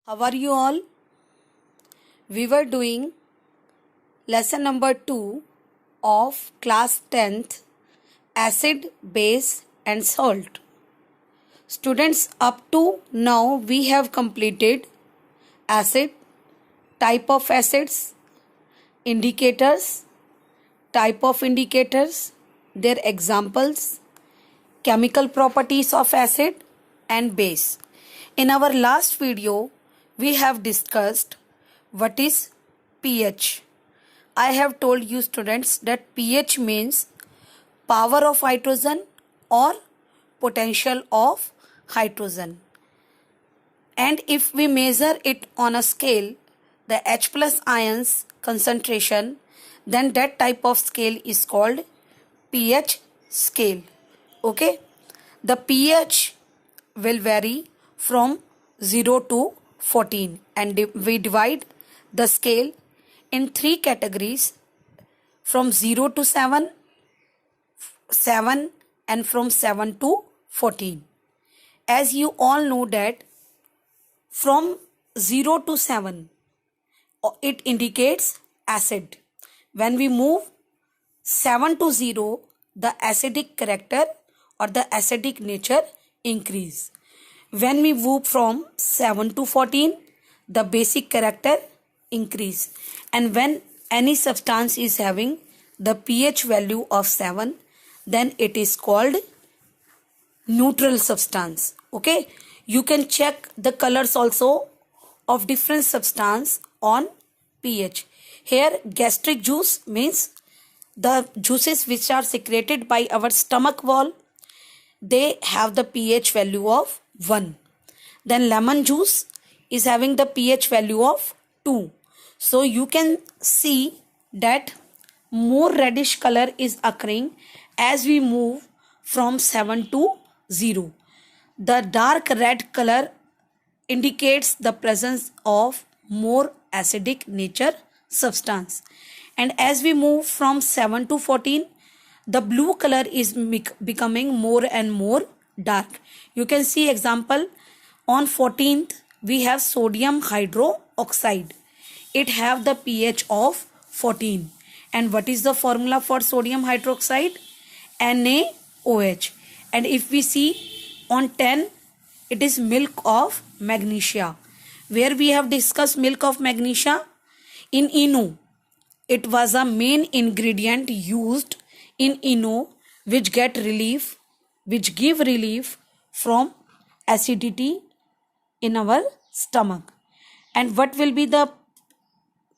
How are you all? We were doing lesson number 2 of class 10th, acid, base and salt. Students, up to now we have completed acid, type of acids, indicators, type of indicators, their examples, chemical properties of acid and base. In our last video, we have discussed what is pH. I have told you students that pH means power of hydrogen or potential of hydrogen. And if we measure it on a scale, the H plus ions concentration, then that type of scale is called pH scale. Okay, the pH will vary from 0 to 14 and we divide the scale in 3 categories, from 0 to 7, 7 and from 7 to 14. As you all know that from 0 to 7 it indicates acid. When we move 7 to 0, the acidic character or the acidic nature increase. When we move from 7 to 14, the basic character increase. And when any substance is having the pH value of 7, then it is called neutral substance. Okay, you can check the colors also of different substance on pH. Here gastric juice means the juices which are secreted by our stomach wall, they have the pH value of 1. Then lemon juice is having the pH value of 2. So you can see that more reddish color is occurring as we move from 7 to 0. The dark red color indicates the presence of more acidic nature substance. And as we move from 7 to 14, the blue color is becoming more and more dark. You can see example on 14th we have sodium hydroxide. It have the pH of 14. And what is the formula for sodium hydroxide? NaOH. And if we see on 10, it is milk of magnesia. Where we have discussed milk of magnesia? In ENO. It was a main ingredient used in ENO which give relief from acidity in our stomach. And what will be the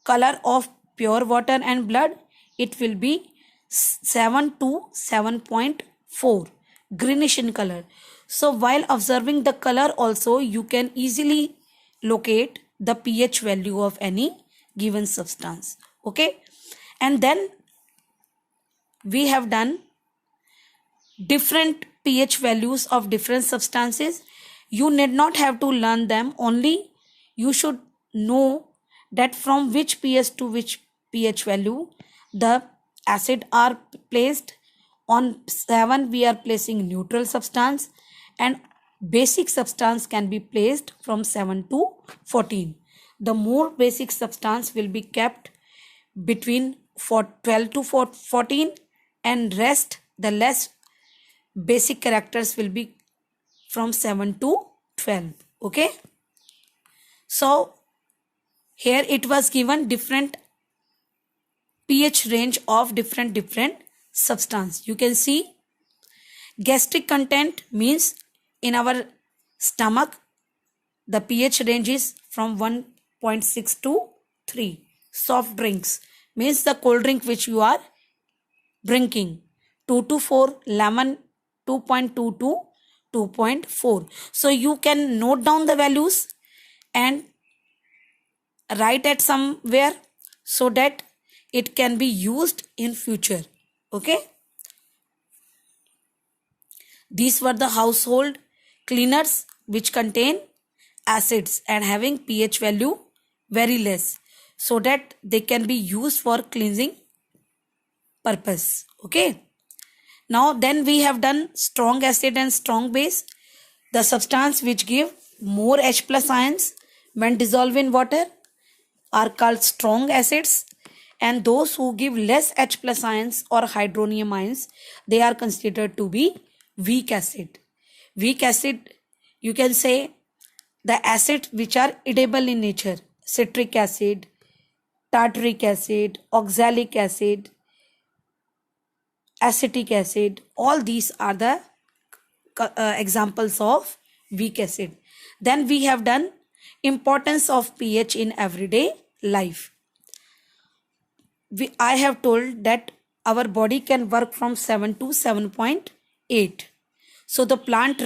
color of pure water and blood? It will be 7 to 7.4, greenish in color. So while observing the color also, you can easily locate the pH value of any given substance. Okay, and then we have done different pH values of different substances. You need not have to learn them, only you should know that from which pH to which pH value the acid are placed. On 7 we are placing neutral substance and basic substance can be placed from 7 to 14. The more basic substance will be kept between 12 to 14 and rest, the less basic characters will be from 7 to 12. Okay, so here it was given different pH range of different substance. You can see gastric content means in our stomach the pH range is from 1.6 to 3. Soft drinks means the cold drink which you are drinking, 2 to 4. Lemon 2.2 to 2.4. So you can note down the values and write it somewhere so that it can be used in future. Okay, these were the household cleaners which contain acids and having pH value very less, so that they can be used for cleansing purpose. Okay, now then we have done strong acid and strong base, the substance which give more H plus ions when dissolved in water are called strong acids, and those who give less H plus ions or hydronium ions, they are considered to be weak acid. Weak acid, you can say the acids which are edible in nature: citric acid, tartaric acid, oxalic acid, acetic acid. All these are the examples of weak acid. Then we have done importance of pH in everyday life. I have told that our body can work from 7 to 7.8. So the plant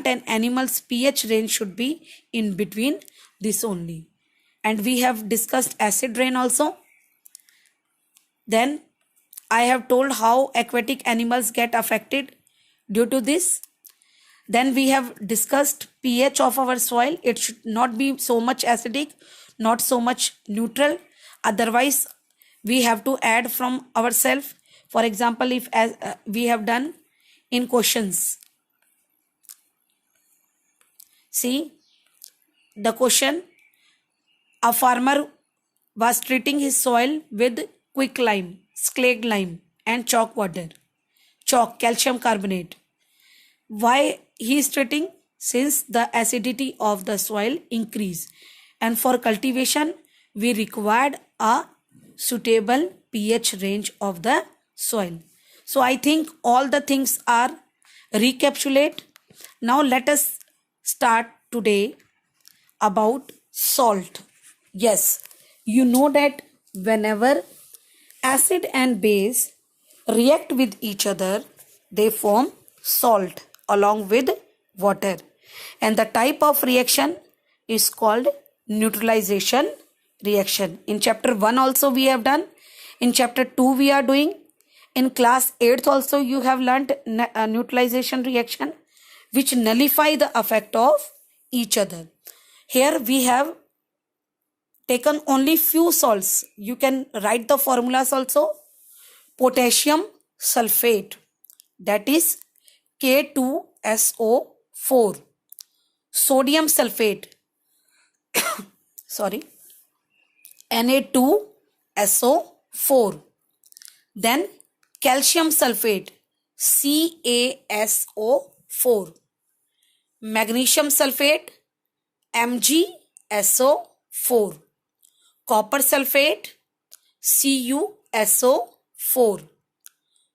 and animals pH range should be in between this only. And we have discussed acid rain also. Then I have told how aquatic animals get affected due to this. Then we have discussed pH of our soil. It should not be so much acidic, not so much neutral. Otherwise, we have to add from ourselves. For example, if as we have done in questions. See the question: a farmer was treating his soil with quicklime, slag lime, and chalk water. Chalk, calcium carbonate. Why he is treating? Since the acidity of the soil increase, and for cultivation we required a suitable pH range of the soil. So I think all the things are recapitulate. Now let us start today about salt. Yes, you know that whenever acid and base react with each other, they form salt along with water, and the type of reaction is called neutralization reaction. In chapter 1 also we have done, in chapter 2 we are doing, in class 8th also you have learnt neutralization reaction, which nullify the effect of each other. Here we have taken only few salts. You can write the formulas also. Potassium sulfate, that is K2SO4. Sodium sulfate, sorry, Na2SO4. Then calcium sulfate, CaSO4. Magnesium sulfate, MgSO4. Copper sulfate, CuSO4.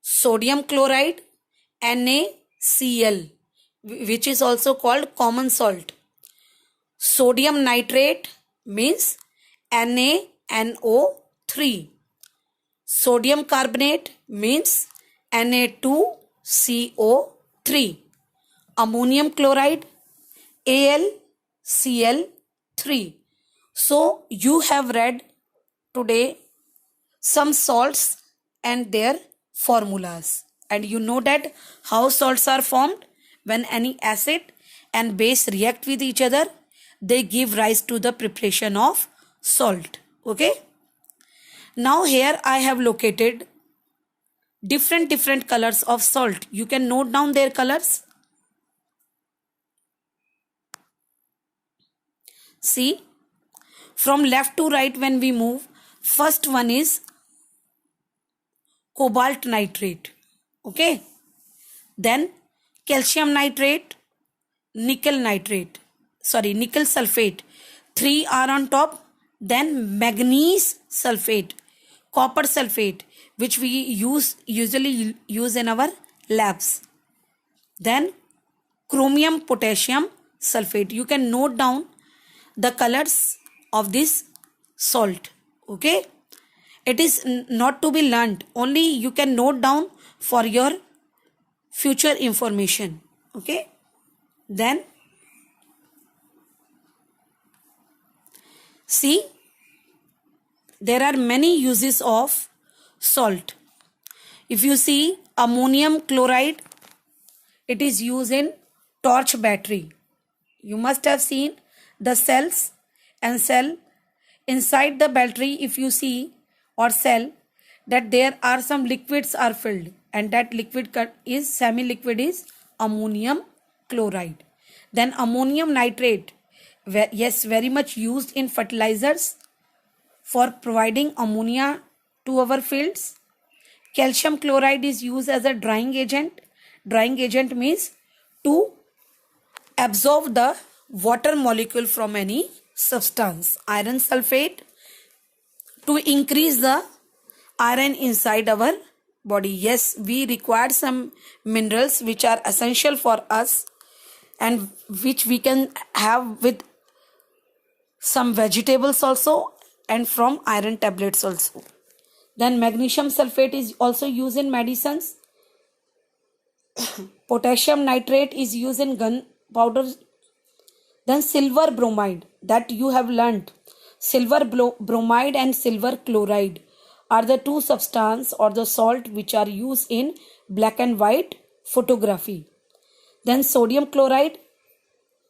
Sodium chloride, NaCl, which is also called common salt. Sodium nitrate means NaNO3. Sodium carbonate means Na2CO3. Ammonium chloride, AlCl3. So you have read today some salts and their formulas, and you know that how salts are formed. When any acid and base react with each other, they give rise to the preparation of salt. Okay, now here I have located different colors of salt. You can note down their colors. See, from left to right when we move, first one is cobalt nitrate. Okay, then calcium nitrate, nickel sulfate, 3 are on top. Then manganese sulfate, copper sulfate, which we usually use in our labs. Then chromium potassium sulfate. You can note down the colors of this salt. Okay, it is not to be learnt, only you can note down for your future information. Okay, then see, there are many uses of salt. If you see ammonium chloride, it is used in torch battery. You must have seen the cells and cell inside the battery. If you see or cell, that there are some liquids are filled, and that liquid is semi liquid is ammonium chloride. Then ammonium nitrate, Yes, very much used in fertilizers for providing ammonia to our fields. Calcium chloride is used as a drying agent. Drying agent means to absorb the water molecule from any substance. Iron sulfate to increase the iron inside our body. Yes, we require some minerals which are essential for us and which we can have with some vegetables also and from iron tablets also. Then magnesium sulfate is also used in medicines. Potassium nitrate is used in gunpowder. Then silver bromide, that you have learnt. Silver bromide and silver chloride are the two substances or the salt which are used in black and white photography. Then sodium chloride.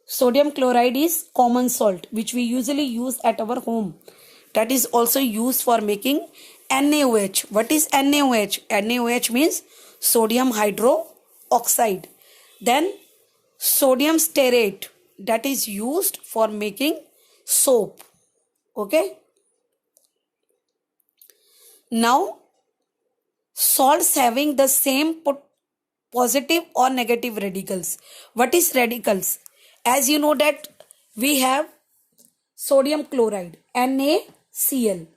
Sodium chloride is common salt which we usually use at our home. That is also used for making NaOH. What is NaOH? NaOH means sodium hydroxide. Then sodium stearate, that is used for making soap. Okay. Now salts having the same positive or negative radicals. What is radicals? As you know that we have sodium chloride, NaCl.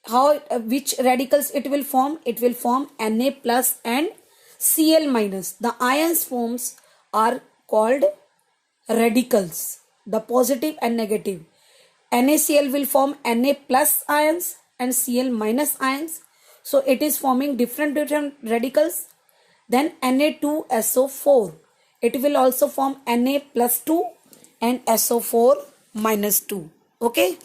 How which radicals it will form? It will form Na plus and Cl minus. The ions forms are called radicals, the positive and negative. NaCl will form Na plus ions and Cl minus ions. So it is forming different radicals. Then Na2SO4. It will also form Na plus 2 and SO4 minus 2. Okay.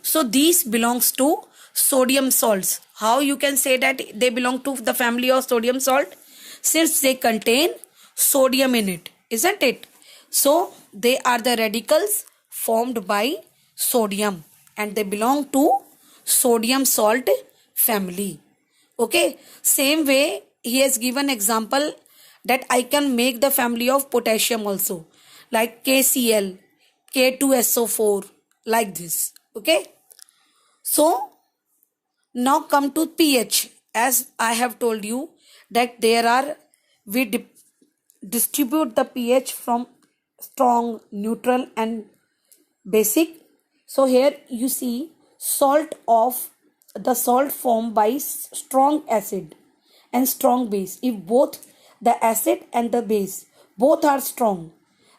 So these belongs to sodium salts. How you can say that they belong to the family of sodium salt? Since they contain sodium in it, isn't it? So they are the radicals formed by sodium and they belong to sodium salt family. Okay. Same way he has given example that I can make the family of potassium also, like KCl, K2SO4, like this. Okay. So now come to pH. As I have told you that we distribute the pH from strong, neutral and basic. So here you see the salt formed by strong acid and strong base. If both the acid and the base both are strong,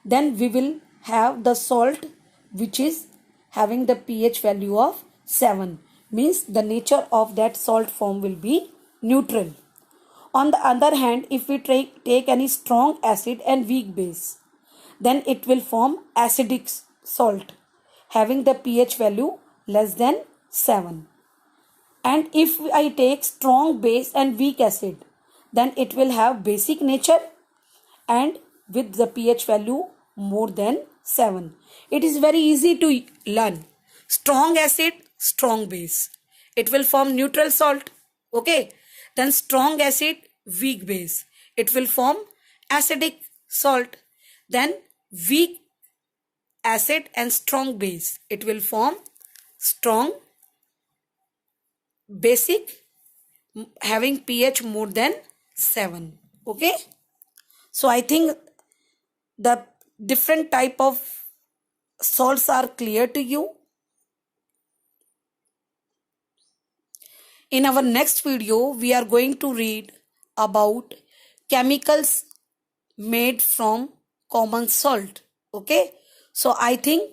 then we will have the salt which is having the pH value of 7. Means the nature of that salt form will be neutral. On the other hand, if we take any strong acid and weak base, then it will form acidic salt having the pH value less than 7. And if I take strong base and weak acid, then it will have basic nature and with the pH value more than 7. It is very easy to learn. Strong acid, strong base. It will form neutral salt. Okay. Then strong acid, weak base. It will form acidic salt. Then weak acid and strong base. It will form strong basic having pH more than 7. Okay. So I think the different type of salts are clear to you. In our next video, we are going to read about chemicals made from common salt. Okay. So I think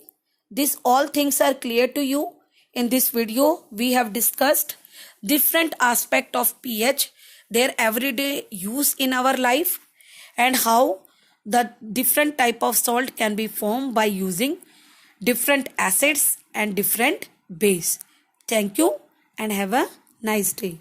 these all things are clear to you. In this video, we have discussed different aspect of pH, their everyday use in our life, and how the different type of salt can be formed by using different acids and different base. Thank you and have a nice day.